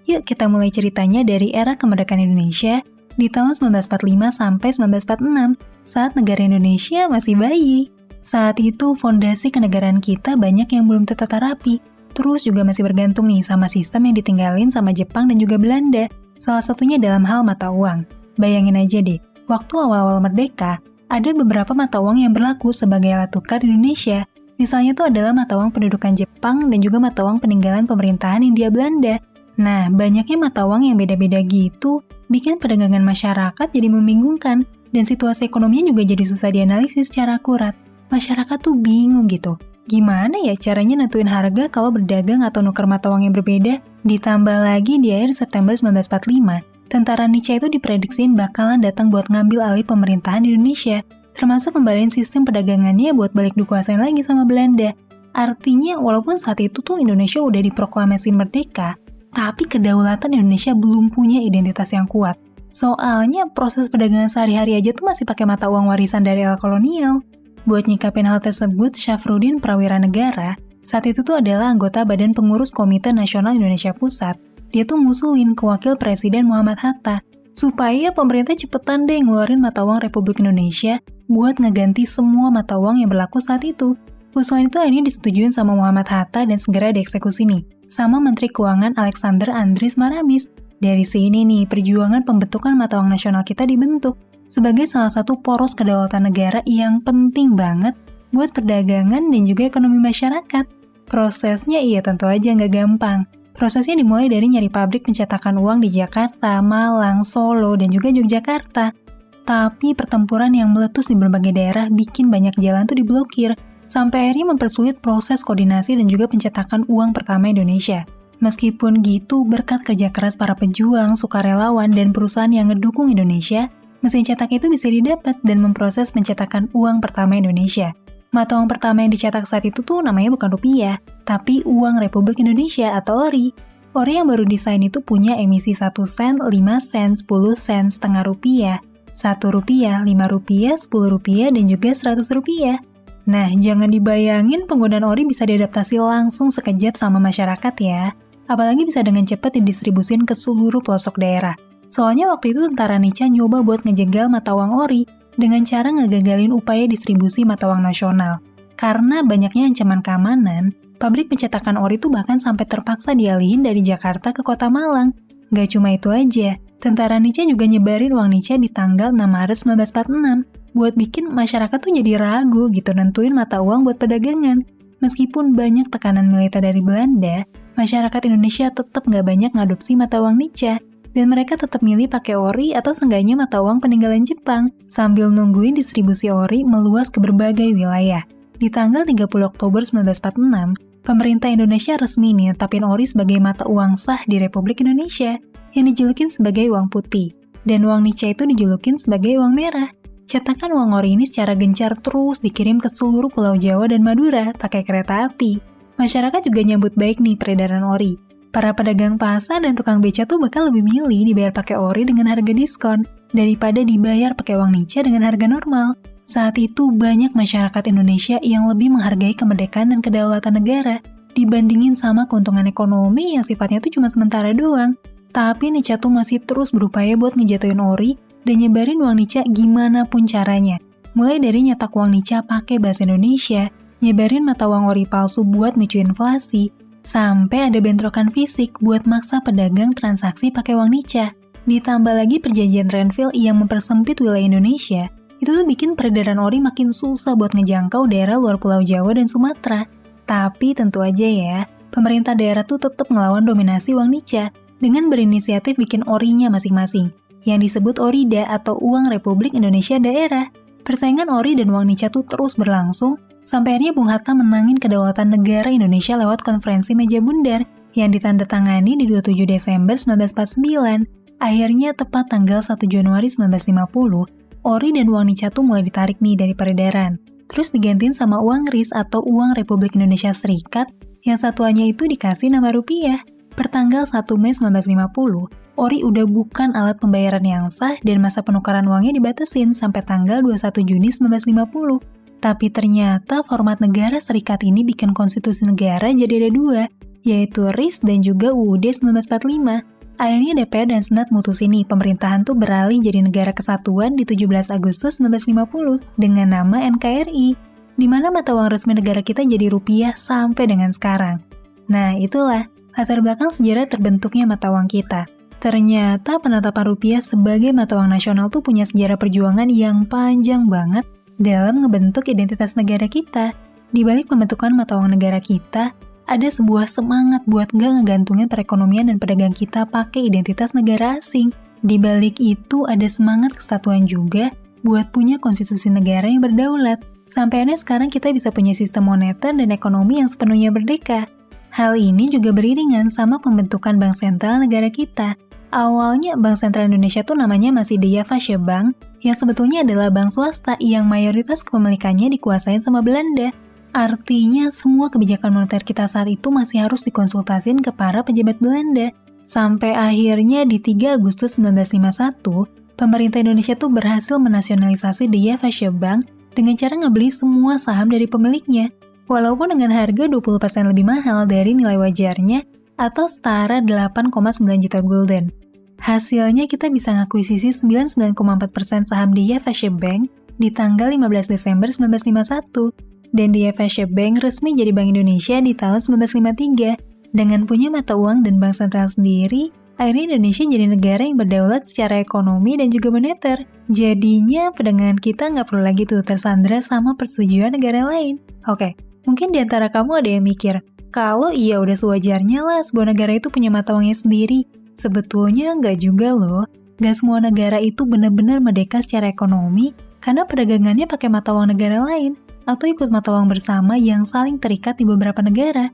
Yuk kita mulai ceritanya dari era kemerdekaan Indonesia di tahun 1945 sampai 1946, saat negara Indonesia masih bayi. Saat itu fondasi kenegaraan kita banyak yang belum tertata rapi, terus juga masih bergantung nih sama sistem yang ditinggalin sama Jepang dan juga Belanda, salah satunya dalam hal mata uang. Bayangin aja deh, waktu awal-awal merdeka, ada beberapa mata uang yang berlaku sebagai alat tukar di Indonesia. Misalnya itu adalah mata uang pendudukan Jepang dan juga mata uang peninggalan pemerintahan Hindia Belanda. Nah, banyaknya mata uang yang beda-beda gitu, bikin perdagangan masyarakat jadi membingungkan, dan situasi ekonominya juga jadi susah dianalisis secara akurat. Masyarakat tuh bingung gitu. Gimana ya caranya nentuin harga kalau berdagang atau nuker mata uang yang berbeda? Ditambah lagi di akhir September 1945, tentara Nietzsche itu diprediksiin bakalan datang buat ngambil alih pemerintahan di Indonesia, termasuk kembaliin sistem perdagangannya buat balik dikuasain lagi sama Belanda. Artinya, walaupun saat itu tuh Indonesia udah diproklamesin merdeka, tapi kedaulatan Indonesia belum punya identitas yang kuat. Soalnya proses perdagangan sehari-hari aja tuh masih pakai mata uang warisan dari era kolonial. Buat nyikapin hal tersebut, Syafruddin Prawira Negara saat itu tuh adalah anggota Badan Pengurus Komite Nasional Indonesia Pusat. Dia tuh ngusulin ke Wakil Presiden Muhammad Hatta supaya pemerintah cepetan deh ngeluarin mata uang Republik Indonesia buat ngeganti semua mata uang yang berlaku saat itu. Usulan itu akhirnya disetujuin sama Muhammad Hatta dan segera dieksekusi nih sama Menteri Keuangan Alexander Andries Maramis. Dari sini nih, perjuangan pembentukan mata uang nasional kita dibentuk sebagai salah satu poros kedaulatan negara yang penting banget buat perdagangan dan juga ekonomi masyarakat. Prosesnya iya tentu aja nggak gampang. Prosesnya dimulai dari nyari pabrik pencetakan uang di Jakarta, Malang, Solo, dan juga Yogyakarta. Tapi pertempuran yang meletus di berbagai daerah bikin banyak jalan tuh diblokir, sampai akhirnya mempersulit proses koordinasi dan juga pencetakan uang pertama Indonesia. Meskipun gitu, berkat kerja keras para pejuang, sukarelawan, dan perusahaan yang ngedukung Indonesia, mesin cetak itu bisa didapat dan memproses pencetakan uang pertama Indonesia. Mata uang pertama yang dicetak saat itu tuh namanya bukan rupiah, tapi uang Republik Indonesia atau ORI. ORI yang baru desain itu punya emisi 1 sen, 5 sen, 10 sen, setengah rupiah, 1 rupiah, 5 rupiah, 10 rupiah, dan juga 100 rupiah. Nah, jangan dibayangin penggunaan ORI bisa diadaptasi langsung sekejap sama masyarakat ya. Apalagi bisa dengan cepat didistribusin ke seluruh pelosok daerah. Soalnya waktu itu tentara Nietzsche nyoba buat ngejegal mata uang ORI dengan cara ngegagalin upaya distribusi mata uang nasional. Karena banyaknya ancaman keamanan, pabrik pencetakan ORI itu bahkan sampai terpaksa dialihin dari Jakarta ke kota Malang. Gak cuma itu aja, tentara Nietzsche juga nyebarin uang Nietzsche di tanggal 6 Maret 1946 buat bikin masyarakat tuh jadi ragu gitu nentuin mata uang buat perdagangan. Meskipun banyak tekanan militer dari Belanda, masyarakat Indonesia tetap gak banyak ngadopsi mata uang Nietzsche. Dan mereka tetap milih pakai ORI atau seenggaknya mata uang peninggalan Jepang, sambil nungguin distribusi ORI meluas ke berbagai wilayah. Di tanggal 30 Oktober 1946, pemerintah Indonesia resmi nih netapin ORI sebagai mata uang sah di Republik Indonesia, yang dijulukin sebagai uang putih, dan uang Nietzsche itu dijulukin sebagai uang merah. Cetakan uang ORI ini secara gencar terus dikirim ke seluruh Pulau Jawa dan Madura pakai kereta api. Masyarakat juga nyambut baik nih peredaran ORI. Para pedagang pasar dan tukang beca tuh bakal lebih milih dibayar pakai ORI dengan harga diskon daripada dibayar pakai uang Nietzsche dengan harga normal. Saat itu banyak masyarakat Indonesia yang lebih menghargai kemerdekaan dan kedaulatan negara dibandingin sama keuntungan ekonomi yang sifatnya tuh cuma sementara doang. Tapi Nietzsche tuh masih terus berupaya buat ngejatuhin ORI dan nyebarin uang Nietzsche gimana pun caranya. Mulai dari nyetak uang Nietzsche pakai bahasa Indonesia, nyebarin mata uang ORI palsu buat micu inflasi, sampai ada bentrokan fisik buat maksa pedagang transaksi pakai uang Nietzsche. Ditambah lagi perjanjian Renville yang mempersempit wilayah Indonesia, itu tuh bikin peredaran ORI makin susah buat ngejangkau daerah luar Pulau Jawa dan Sumatera. Tapi tentu aja ya, pemerintah daerah tuh tetap ngelawan dominasi uang Nietzsche dengan berinisiatif bikin ORI-nya masing-masing, yang disebut ORIDA atau Uang Republik Indonesia Daerah. Persaingan ORI dan uang Nietzsche tuh terus berlangsung, sampai akhirnya Bung Hatta menangin kedaulatan negara Indonesia lewat konferensi meja bundar yang ditandatangani di 27 Desember 1949. Akhirnya tepat tanggal 1 Januari 1950, ORI dan uang Nietzsche tuh mulai ditarik nih dari peredaran. Terus digantiin sama uang RIS atau Uang Republik Indonesia Serikat yang satuannya itu dikasih nama rupiah. Pertanggal 1 Mei 1950, ORI udah bukan alat pembayaran yang sah dan masa penukaran uangnya dibatasin sampai tanggal 21 Juni 1950. Tapi ternyata format negara serikat ini bikin konstitusi negara jadi ada dua. yaitu RIS dan juga UUD 1945. Akhirnya DPR dan Senat mutusin nih pemerintahan tuh beralih jadi negara kesatuan di 17 Agustus 1950 dengan nama NKRI, di mana mata uang resmi negara kita jadi rupiah sampai dengan sekarang. Nah, itulah latar belakang sejarah terbentuknya mata uang kita. Ternyata penetapan rupiah sebagai mata uang nasional tuh punya sejarah perjuangan yang panjang banget dalam ngebentuk identitas negara kita. Di balik pembentukan mata uang negara kita, ada sebuah semangat buat nggak ngegantungin perekonomian dan pedagang kita pakai identitas negara asing. Di balik itu ada semangat kesatuan juga buat punya konstitusi negara yang berdaulat. Sampainya sekarang kita bisa punya sistem moneter dan ekonomi yang sepenuhnya merdeka. Hal ini juga beriringan sama pembentukan Bank Sentral negara kita. Awalnya Bank Sentral Indonesia tuh namanya masih DIA-Fascia Bank, yang sebetulnya adalah bank swasta yang mayoritas kepemilikannya dikuasain sama Belanda. Artinya semua kebijakan moneter kita saat itu masih harus dikonsultasin ke para pejabat Belanda. Sampai akhirnya di 3 Agustus 1951, pemerintah Indonesia tuh berhasil menasionalisasi DIA-Fascia Bank dengan cara ngebeli semua saham dari pemiliknya, walaupun dengan harga 20% lebih mahal dari nilai wajarnya atau setara 8,9 juta gulden. Hasilnya kita bisa ngakuisisi 99,4% saham DIA-Fascia Bank di tanggal 15 Desember 1951, dan DIA-Fascia Bank resmi jadi Bank Indonesia di tahun 1953. Dengan punya mata uang dan bank sentral sendiri, akhirnya Indonesia jadi negara yang berdaulat secara ekonomi dan juga moneter. Jadinya perdagangan kita nggak perlu lagi tuh tersandra sama persetujuan negara lain. Oke, mungkin di antara kamu ada yang mikir, kalau iya udah sewajarnya lah sebuah negara itu punya mata uangnya sendiri. Sebetulnya nggak juga loh. Nggak semua negara itu benar-benar merdeka secara ekonomi karena perdagangannya pakai mata uang negara lain atau ikut mata uang bersama yang saling terikat di beberapa negara.